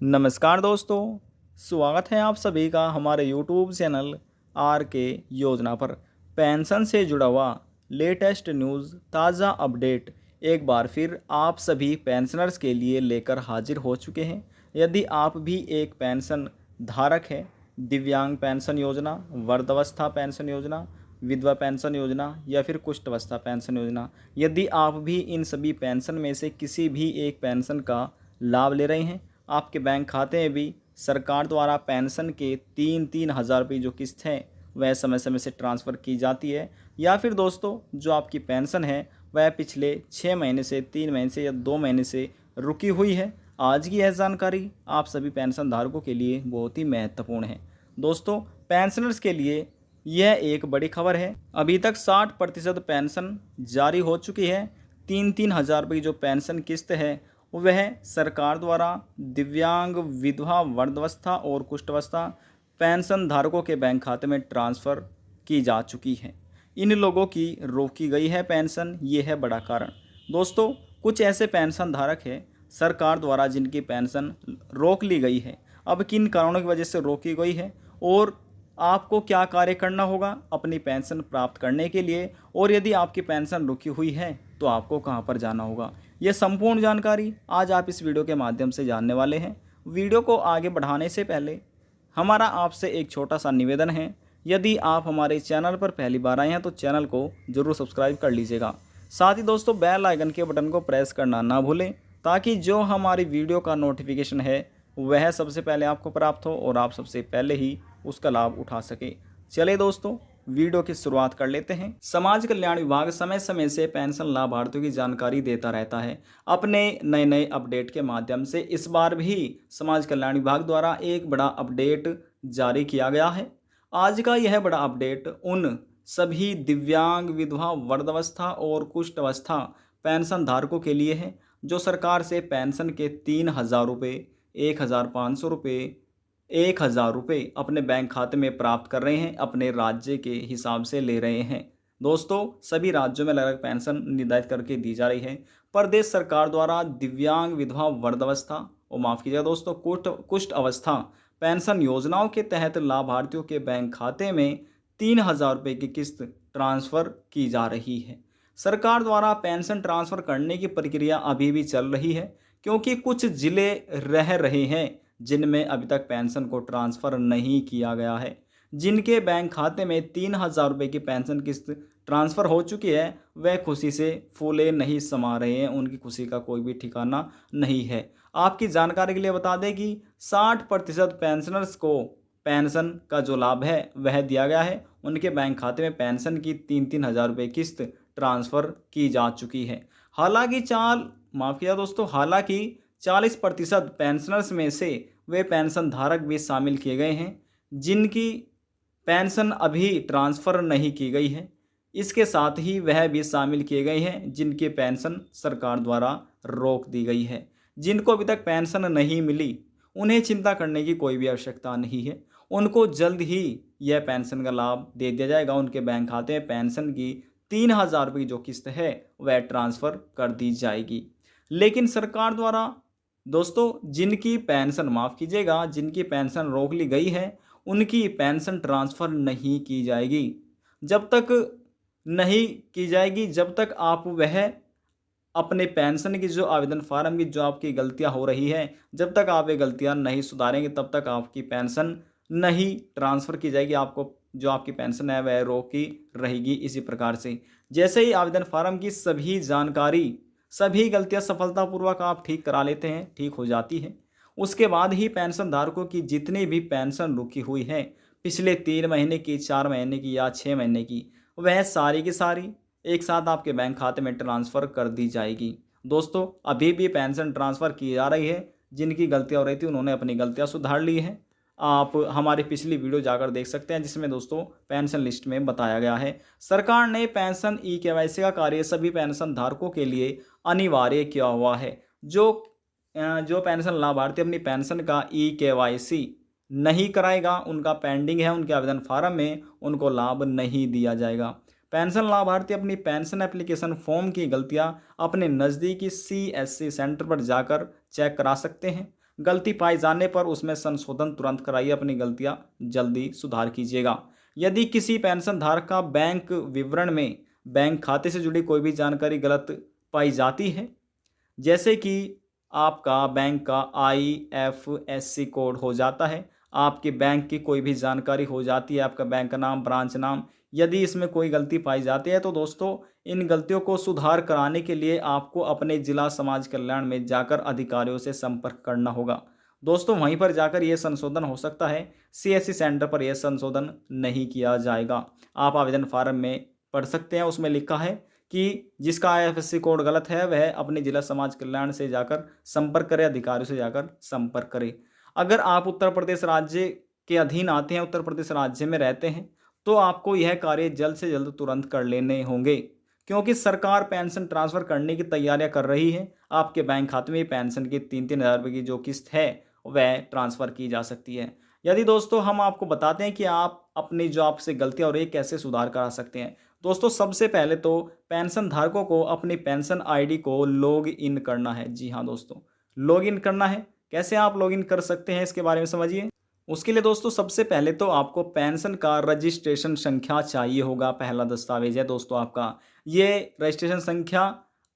नमस्कार दोस्तों, स्वागत है आप सभी का हमारे यूट्यूब चैनल आर के योजना पर। पेंशन से जुड़ा हुआ लेटेस्ट न्यूज़, ताज़ा अपडेट एक बार फिर आप सभी पेंशनर्स के लिए लेकर हाजिर हो चुके हैं। यदि आप भी एक पेंशन धारक हैं, दिव्यांग पेंशन योजना, वृद्धावस्था पेंशन योजना, विधवा पेंशन योजना या फिर कुष्ठावस्था पेंशन योजना, यदि आप भी इन सभी पेंशन में से किसी भी एक पेंशन का लाभ ले रहे हैं, आपके बैंक खाते में भी सरकार द्वारा पेंशन के 3-3 हज़ार रुपये जो किस्त है वह समय समय से ट्रांसफ़र की जाती है, या फिर दोस्तों जो आपकी पेंशन है वह पिछले 6 महीने से, 3 महीने से या 2 महीने से रुकी हुई है। आज की यह जानकारी आप सभी पेंशन धारकों के लिए बहुत ही महत्वपूर्ण है। दोस्तों, पेंशनर्स के लिए यह एक बड़ी खबर है। अभी तक 60% पेंशन जारी हो चुकी है। 3-3 हज़ार रुपये जो पेंशन किस्त है वह सरकार द्वारा दिव्यांग, विधवा, वृद्धावस्था और कुष्ठावस्था पेंशन धारकों के बैंक खाते में ट्रांसफ़र की जा चुकी है। इन लोगों की रोकी गई है पेंशन, ये है बड़ा कारण। दोस्तों, कुछ ऐसे पेंशन धारक हैं सरकार द्वारा जिनकी पेंशन रोक ली गई है। अब किन कारणों की वजह से रोकी गई है और आपको क्या कार्य करना होगा अपनी पेंशन प्राप्त करने के लिए, और यदि आपकी पेंशन रुकी हुई है तो आपको कहां पर जाना होगा, यह संपूर्ण जानकारी आज आप इस वीडियो के माध्यम से जानने वाले हैं। वीडियो को आगे बढ़ाने से पहले हमारा आपसे एक छोटा सा निवेदन है। यदि आप हमारे चैनल पर पहली बार आए हैं तो चैनल को जरूर सब्सक्राइब कर लीजिएगा। साथ ही दोस्तों बेल आइकन के बटन को प्रेस करना ना भूलें, ताकि जो हमारी वीडियो का नोटिफिकेशन है वह सबसे पहले आपको प्राप्त हो और आप सबसे पहले ही उसका लाभ उठा सके। चलिए दोस्तों, वीडियो की शुरुआत कर लेते हैं। समाज कल्याण विभाग समय समय से पेंशन लाभार्थियों की जानकारी देता रहता है अपने नए नए अपडेट के माध्यम से। इस बार भी समाज कल्याण विभाग द्वारा एक बड़ा अपडेट जारी किया गया है। आज का यह बड़ा अपडेट उन सभी दिव्यांग, विधवा, वृद्धावस्था और कुष्ठावस्था पेंशन धारकों के लिए है जो सरकार से पेंशन के 3,000 रुपये, 1,500 रुपये, 1,000 रुपये अपने बैंक खाते में प्राप्त कर रहे हैं, अपने राज्य के हिसाब से ले रहे हैं। दोस्तों, सभी राज्यों में अलग अलग पेंशन निर्धारित करके दी जा रही है। प्रदेश सरकार द्वारा दिव्यांग, विधवा, वृद्धावस्था और माफ़ कीजिएगा दोस्तों कुष्ठ अवस्था पेंशन योजनाओं के तहत लाभार्थियों के बैंक खाते में 3,000 रुपये की किस्त ट्रांसफ़र की जा रही है। सरकार द्वारा पेंशन ट्रांसफ़र करने की प्रक्रिया अभी भी चल रही है, क्योंकि कुछ जिले रह रहे हैं जिनमें अभी तक पेंशन को ट्रांसफ़र नहीं किया गया है। जिनके बैंक खाते में 3,000 रुपये की पेंशन किस्त ट्रांसफ़र हो चुकी है वह खुशी से फूले नहीं समा रहे हैं, उनकी खुशी का कोई भी ठिकाना नहीं है। आपकी जानकारी के लिए बता दें कि 60% पेंशनर्स को पेंशन का जो लाभ है वह दिया गया है। उनके बैंक खाते में पेंशन की 3-3 हज़ार रुपये किस्त ट्रांसफ़र की जा चुकी है। हालांकि 40% पेंशनर्स में से वे पेंशन धारक भी शामिल किए गए हैं जिनकी पेंशन अभी ट्रांसफ़र नहीं की गई है। इसके साथ ही वह भी शामिल किए गए हैं जिनकी पेंशन सरकार द्वारा रोक दी गई है। जिनको अभी तक पेंशन नहीं मिली उन्हें चिंता करने की कोई भी आवश्यकता नहीं है। उनको जल्द ही यह पेंशन का लाभ दे दिया जाएगा। उनके बैंक खाते में पेंशन की 3,000 रुपये जो किस्त है वह ट्रांसफ़र कर दी जाएगी। लेकिन सरकार द्वारा दोस्तों जिनकी पेंशन रोक ली गई है उनकी पेंशन ट्रांसफ़र नहीं की जाएगी। जब तक नहीं की जाएगी जब तक आप वह अपने पेंशन की जो आवेदन फार्म की जो आपकी गलतियां हो रही है, जब तक आप ये गलतियां नहीं सुधारेंगे तब तक आपकी पेंशन नहीं ट्रांसफ़र की जाएगी। आपको जो आपकी पेंशन है वह रोकी रहेगी। इसी प्रकार से जैसे ही आवेदन फार्म की सभी जानकारी, सभी गलतियां सफलतापूर्वक आप ठीक करा लेते हैं, ठीक हो जाती है, उसके बाद ही पेंशन धारकों की जितनी भी पेंशन रुकी हुई है पिछले 3 महीने की, 4 महीने की या 6 महीने की, वह सारी की सारी एक साथ आपके बैंक खाते में ट्रांसफ़र कर दी जाएगी। दोस्तों, अभी भी पेंशन ट्रांसफ़र की जा रही है। जिनकी गलतियां हो रही थी उन्होंने अपनी गलतियां सुधार ली हैं। आप हमारी पिछली वीडियो जाकर देख सकते हैं जिसमें दोस्तों पेंशन लिस्ट में बताया गया है। सरकार ने पेंशन ई-केवाईसी का कार्य सभी पेंशन धारकों के लिए अनिवार्य किया हुआ है। जो पेंशन लाभार्थी अपनी पेंशन का ई-केवाईसी नहीं कराएगा, उनका पेंडिंग है, उनके आवेदन फार्म में उनको लाभ नहीं दिया जाएगा। पेंशन लाभार्थी अपनी पेंशन एप्लीकेशन फॉर्म की गलतियां अपने नज़दीकी CSC सेंटर पर जाकर चेक करा सकते हैं। गलती पाए जाने पर उसमें संशोधन तुरंत कराइए, अपनी गलतियां जल्दी सुधार कीजिएगा। यदि किसी पेंशन धारक का बैंक विवरण में बैंक खाते से जुड़ी कोई भी जानकारी गलत पाई जाती है, जैसे कि आपका बैंक का IFSC कोड हो जाता है, आपके बैंक की कोई भी जानकारी हो जाती है, आपका बैंक का नाम, ब्रांच नाम, यदि इसमें कोई गलती पाई जाती है तो दोस्तों इन गलतियों को सुधार कराने के लिए आपको अपने जिला समाज कल्याण में जाकर अधिकारियों से संपर्क करना होगा। दोस्तों वहीं पर जाकर यह संशोधन हो सकता है, CSC सेंटर पर यह संशोधन नहीं किया जाएगा। आप आवेदन फार्म में पढ़ सकते हैं, उसमें लिखा है कि जिसका IFSC कोड गलत है वह अपने जिला समाज कल्याण से जाकर संपर्क करें, अधिकारियों से जाकर संपर्क करें। अगर आप उत्तर प्रदेश राज्य के अधीन आते हैं, उत्तर प्रदेश राज्य में रहते हैं, तो आपको यह कार्य जल्द से जल्द तुरंत कर लेने होंगे, क्योंकि सरकार पेंशन ट्रांसफ़र करने की तैयारियां कर रही है। आपके बैंक खाते में पेंशन की 3-3 हज़ार रुपये की जो किस्त है वह ट्रांसफ़र की जा सकती है। यदि दोस्तों हम आपको बताते हैं कि आप अपनी जो आपसे गलतियां हो रही है कैसे सुधार करा सकते हैं। दोस्तों सबसे पहले तो पेंशन धारकों को अपनी पेंशन ID को लॉग इन करना है। जी हाँ दोस्तों, लॉग इन करना है। कैसे आप लॉग इन कर सकते हैं इसके बारे में समझिए। उसके लिए दोस्तों सबसे पहले तो आपको पेंशन का रजिस्ट्रेशन संख्या चाहिए होगा, पहला दस्तावेज है दोस्तों आपका। ये रजिस्ट्रेशन संख्या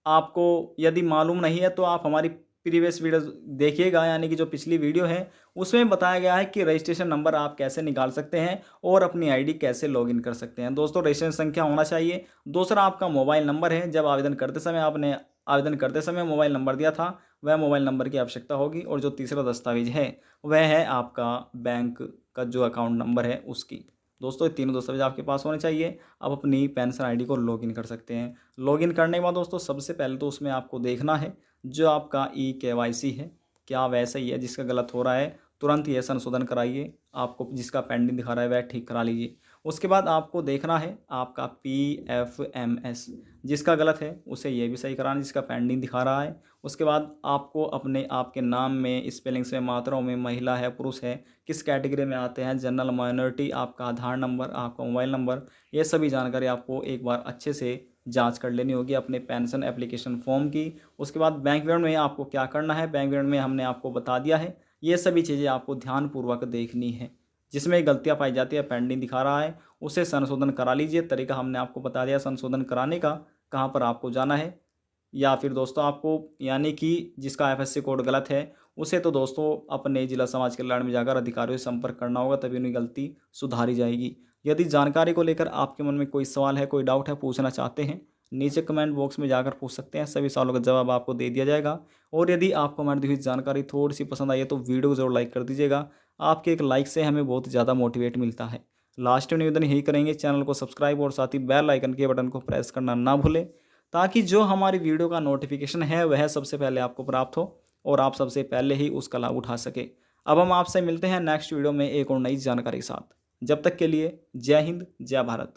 आपको यदि मालूम नहीं है तो आप हमारी प्रीवियस वीडियो देखिएगा, यानी कि जो पिछली वीडियो है उसमें बताया गया है कि रजिस्ट्रेशन नंबर आप कैसे निकाल सकते हैं और अपनी ID कैसे लॉगिन कर सकते हैं। दोस्तों रजिस्ट्रेशन संख्या होना चाहिए। दूसरा आपका मोबाइल नंबर है, जब आवेदन करते समय आपने आवेदन करते समय मोबाइल नंबर दिया था वह मोबाइल नंबर की आवश्यकता होगी। और जो तीसरा दस्तावेज है वह है आपका बैंक का जो अकाउंट नंबर है उसकी। दोस्तों ये तीनों दस्तावेज आपके पास होने चाहिए। आप अपनी पेंशन ID को लॉगिन कर सकते हैं। लॉगिन करने के बाद दोस्तों सबसे पहले तो उसमें आपको देखना है जो आपका eKYC है क्या वह सही है, जिसका गलत हो रहा है तुरंत यह संशोधन कराइए। आपको जिसका पेंडिंग दिखा रहा है वह ठीक करा लीजिए। उसके बाद आपको देखना है आपका PFMS, जिसका गलत है उसे ये भी सही कराना जिसका पेंडिंग दिखा रहा है। उसके बाद आपको अपने आपके नाम में स्पेलिंग्स में, मात्राओं में, महिला है पुरुष है, किस कैटेगरी में आते हैं, जनरल, माइनॉरिटी, आपका आधार नंबर, आपका मोबाइल नंबर, ये सभी जानकारी आपको एक बार अच्छे से जांच कर लेनी होगी अपने पेंशन एप्लीकेशन फॉर्म की। उसके बाद बैंक विवरण में आपको क्या करना है, बैंक विवरण में हमने आपको बता दिया है। ये सभी चीज़ें आपको ध्यानपूर्वक देखनी है। जिसमें गलतियां पाई जाती है, पेंडिंग दिखा रहा है, उसे संशोधन करा लीजिए। तरीका हमने आपको बता दिया संशोधन कराने का, कहाँ पर आपको जाना है। या फिर दोस्तों आपको यानी कि जिसका IFSC कोड गलत है उसे तो दोस्तों अपने जिला समाज कल्याण में जाकर अधिकारियों से संपर्क करना होगा, तभी उनकी गलती सुधारी जाएगी। यदि जानकारी को लेकर आपके मन में कोई सवाल है, कोई डाउट है, पूछना चाहते हैं, नीचे कमेंट बॉक्स में जाकर पूछ सकते हैं। सभी सवालों का जवाब आपको दे दिया जाएगा। और यदि आपको हमारी दी हुई जानकारी थोड़ी सी पसंद आई है तो वीडियो को जरूर लाइक कर दीजिएगा। आपके एक लाइक से हमें बहुत ज़्यादा मोटिवेट मिलता है। लास्ट में निवेदन यही करेंगे, चैनल को सब्सक्राइब और साथ ही बेल आइकन के बटन को प्रेस करना ना भूलें, ताकि जो हमारी वीडियो का नोटिफिकेशन है वह सबसे पहले आपको प्राप्त हो और आप सबसे पहले ही उसका लाभ उठा सके। अब हम आपसे मिलते हैं नेक्स्ट वीडियो में एक और नई जानकारी के साथ। जब तक के लिए जय हिंद, जय भारत।